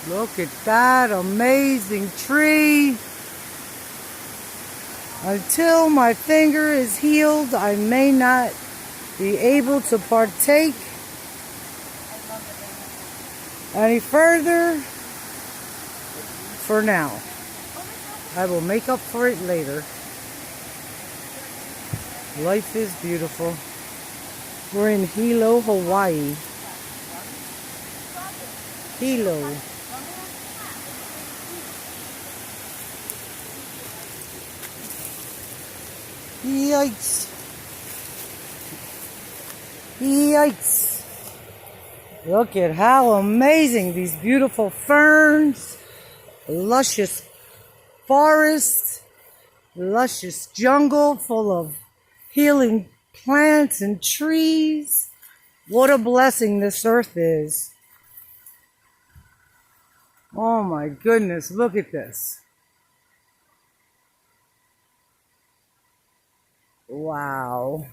Look at that amazing tree. Until my finger is healed, I may not be able to partake any further for now. I will make up for it later. Life is beautiful. We're in Hilo, Hawaii. Hilo. Yikes. Yikes. Look at how amazing these beautiful ferns, luscious forests, luscious jungle full of healing plants and trees. What a blessing this earth is. Oh my goodness, look at this. Wow.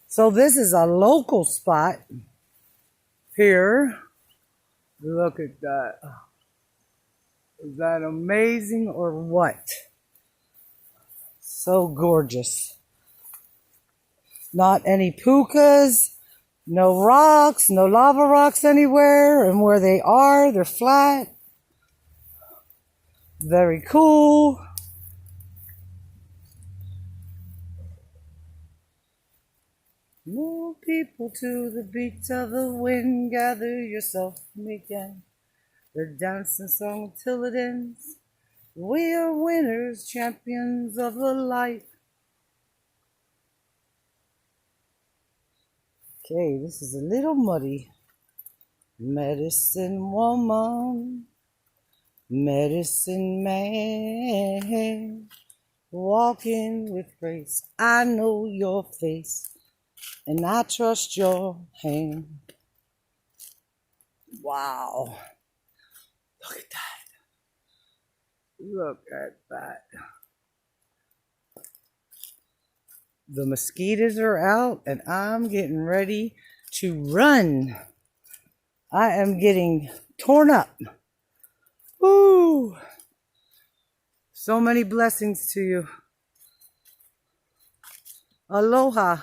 So this is a local spot here. Look at that. Is that amazing or what? So gorgeous. Not any pukas, no rocks, no lava rocks anywhere, and where they are, they're flat. Very cool. Move people to the beat of the wind, gather yourself again. The dancing song till it ends. We are winners, champions of the light. Okay, this is a little muddy. Medicine woman, medicine man, walking with grace. I know your face, and I trust your hand. Wow. Look at that. Look at that. The mosquitoes are out, and I'm getting ready to run. I am getting torn up. Woo! So many blessings to you. Aloha.